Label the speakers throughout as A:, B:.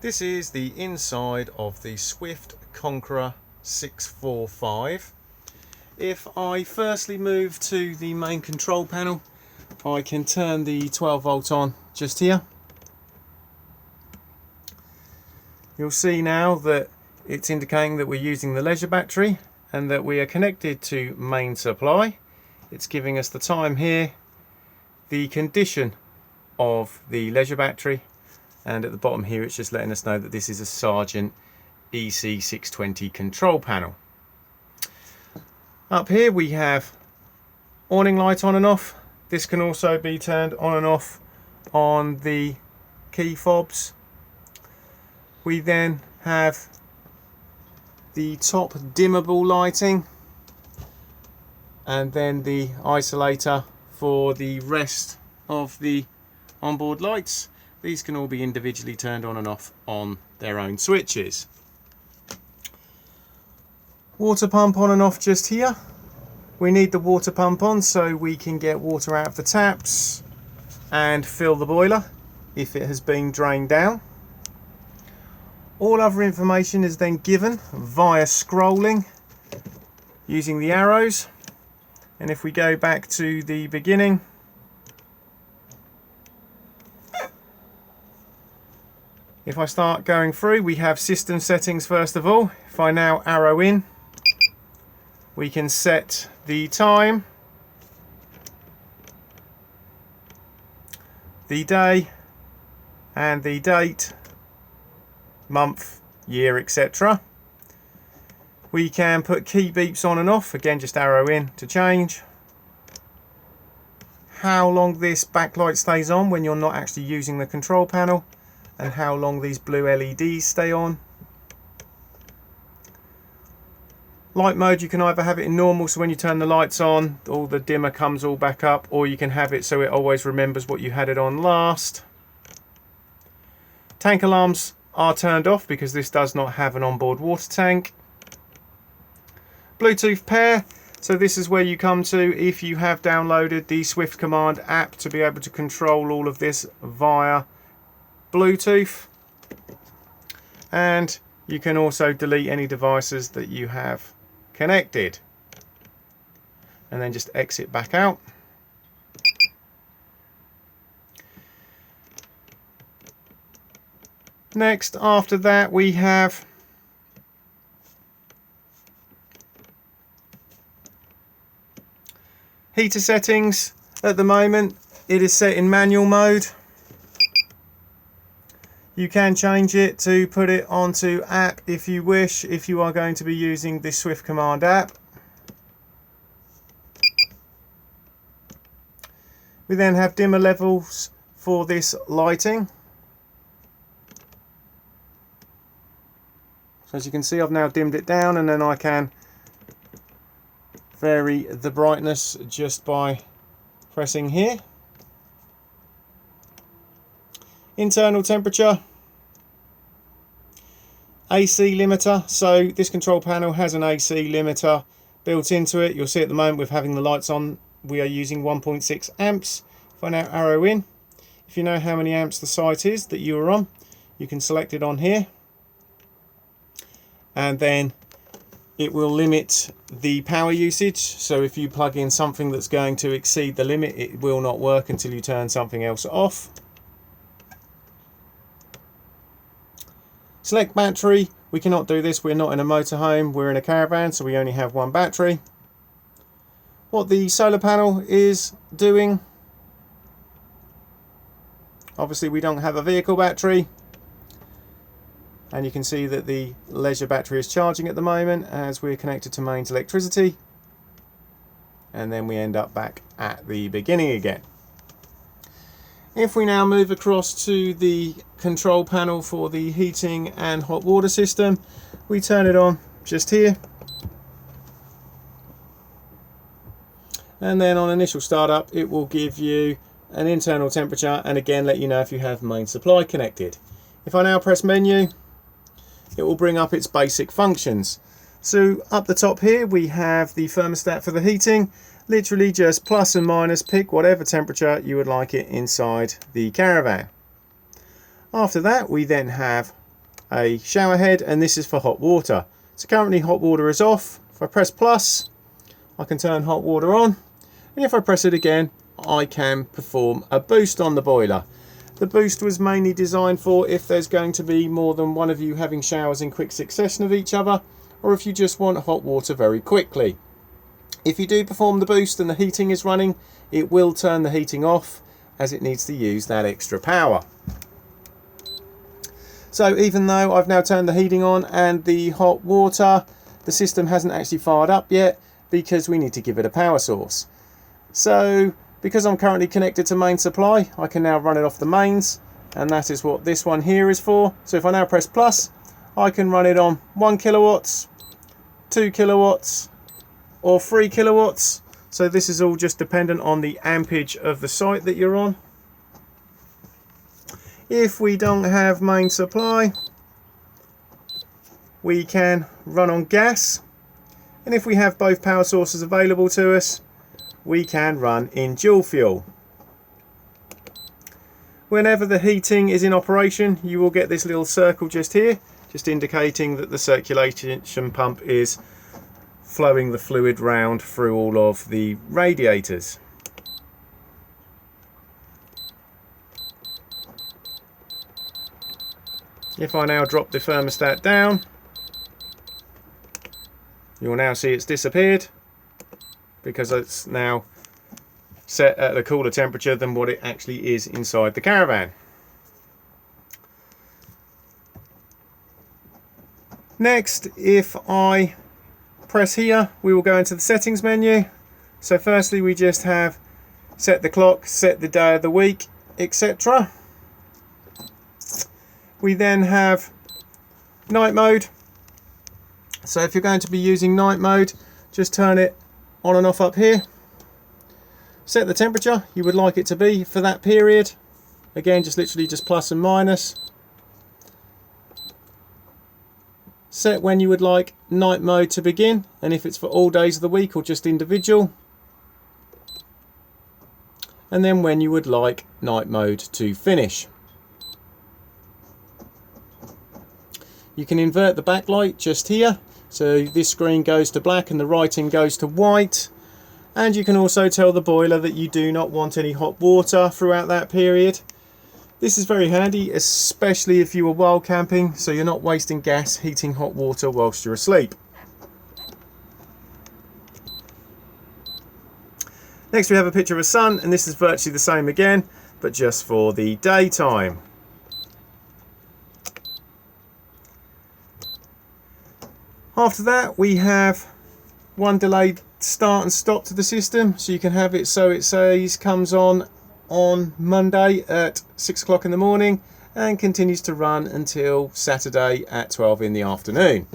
A: This is the inside of the Swift Conqueror 645. If I firstly move to the main control panel, I can turn the 12 volt on just here. You'll see now that it's indicating that we're using the leisure battery and that we are connected to main supply. It's giving us the time here, the condition of the leisure battery, and at the bottom here it's just letting us know that this is a Sargent EC620 control panel. Up here we have awning light on and off. This can also be turned on and off on the key fobs. We then have the top dimmable lighting and then the isolator for the rest of the onboard lights. These can all be individually turned on and off on their own switches. Water pump on and off just here. We need the water pump on so we can get water out of the taps and fill the boiler if it has been drained down. All other information is then given via scrolling using the arrows. And if we go back to the beginning, if I start going through, we have system settings first of all. If I now arrow in, we can set the time, the day, and the date, month, year, etc. We can put key beeps on and off, again just arrow in to change. How long this backlight stays on when you're not actually using the control panel, and how long these blue LEDs stay on. Light mode, you can either have it in normal, so when you turn the lights on, all the dimmer comes all back up, or you can have it so it always remembers what you had it on last. Tank alarms are turned off because this does not have an onboard water tank. Bluetooth pair, so this is where you come to if you have downloaded the Swift Command app to be able to control all of this via Bluetooth. And you can also delete any devices that you have connected and then just exit back out. Next, after that, we have heater settings. At the moment it is set in manual mode. You can change it to put it onto app if you wish, if you are going to be using the Swift Command app. We then have dimmer levels for this lighting. So as you can see, I've now dimmed it down, and then I can vary the brightness just by pressing here. Internal temperature, AC limiter. So this control panel has an AC limiter built into it. You'll see at the moment with having the lights on, we are using 1.6 amps. If I now arrow in, if you know how many amps the site is that you are on, you can select it on here, and then it will limit the power usage. So if you plug in something that's going to exceed the limit, it will not work until you turn something else off. Select battery. We cannot do this, we're not in a motorhome, we're in a caravan, so we only have one battery. What the solar panel is doing, obviously we don't have a vehicle battery, and you can see that the leisure battery is charging at the moment as we're connected to mains electricity, and then we end up back at the beginning again. If we now move across to the control panel for the heating and hot water system, we turn it on just here, and then on initial startup it will give you an internal temperature and again let you know if you have main supply connected. If I now press menu, it will bring up its basic functions. So up the top here we have the thermostat for the heating. Literally just plus and minus, pick whatever temperature you would like it inside the caravan. After that we then have a shower head, and this is for hot water. So currently hot water is off. If I press plus, I can turn hot water on, and if I press it again, I can perform a boost on the boiler. The boost was mainly designed for if there's going to be more than one of you having showers in quick succession of each other, or if you just want hot water very quickly. If you do perform the boost and the heating is running, it will turn the heating off as it needs to use that extra power. So even though I've now turned the heating on and the hot water, the system hasn't actually fired up yet because we need to give it a power source. So because I'm currently connected to main supply, I can now run it off the mains, and that is what this one here is for. So if I now press plus, I can run it on 1 kilowatts, 2 kilowatts, or 3 kilowatts. So this is all just dependent on the ampage of the site that you're on. If we don't have main supply, we can run on gas, and if we have both power sources available to us, we can run in dual fuel. Whenever the heating is in operation, you will get this little circle just here, just indicating that the circulation pump is flowing the fluid round through all of the radiators. If I now drop the thermostat down, you will now see it's disappeared because it's now set at a cooler temperature than what it actually is inside the caravan. Next, if I press here, we will go into the settings menu. So firstly, we just have set the clock, set the day of the week, etc. We then have night mode. So if you're going to be using night mode, just turn it on and off up here. Set the temperature you would like it to be for that period. Again, just literally just plus and minus. Set when you would like night mode to begin, and if it's for all days of the week or just individual. And then when you would like night mode to finish. You can invert the backlight just here, so this screen goes to black and the writing goes to white. And you can also tell the boiler that you do not want any hot water throughout that period. This is very handy, especially if you are wild camping, so you're not wasting gas heating hot water whilst you're asleep. Next we have a picture of a sun, and this is virtually the same again, but just for the daytime. After that, we have one delayed start and stop to the system, so you can have it so it says comes on Monday at 6 o'clock in the morning and continues to run until Saturday at 12 in the afternoon.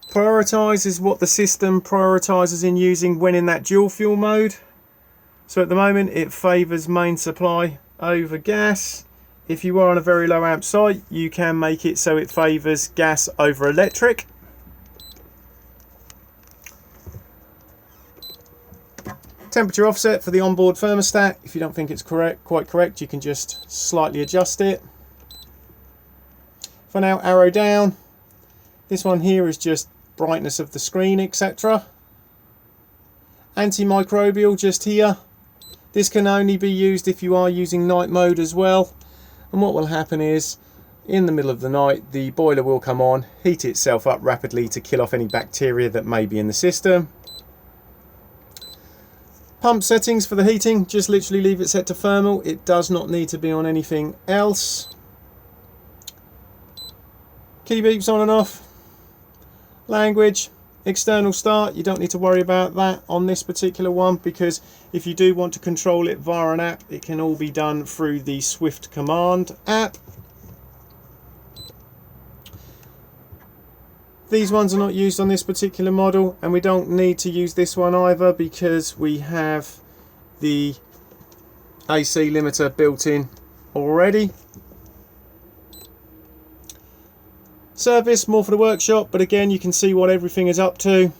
A: Prioritise is what the system prioritises in using when in that dual fuel mode. So at the moment it favours main supply over gas. If you are on a very low amp site, you can make it so it favours gas over electric. Temperature offset for the onboard thermostat. If you don't think it's quite correct, you can just slightly adjust it. For now, arrow down. This one here is just brightness of the screen, etc. Antimicrobial just here. This can only be used if you are using night mode as well. And what will happen is, in the middle of the night, the boiler will come on, heat itself up rapidly to kill off any bacteria that may be in the system. Pump settings for the heating, just literally leave it set to thermal. It does not need to be on anything else. Key beeps on and off. Language, external start, you don't need to worry about that on this particular one, because if you do want to control it via an app, it can all be done through the Swift Command app. These ones are not used on this particular model, and we don't need to use this one either because we have the AC limiter built in already. Service, more for the workshop, but again you can see what everything is up to.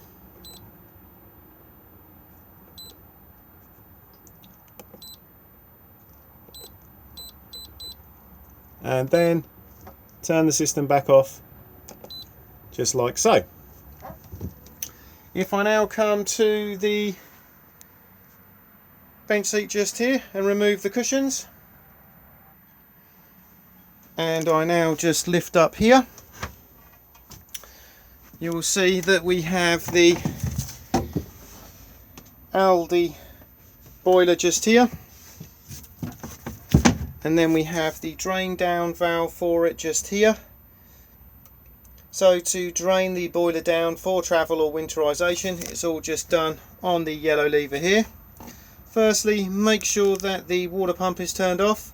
A: and then turn the system back off, just like so. If I now come to the bench seat just here and remove the cushions, and I now just lift up here, you will see that we have the Aldi boiler just here, and then we have the drain down valve for it just here. So to drain the boiler down for travel or winterization, it's all just done on the yellow lever here. Firstly, make sure that the water pump is turned off,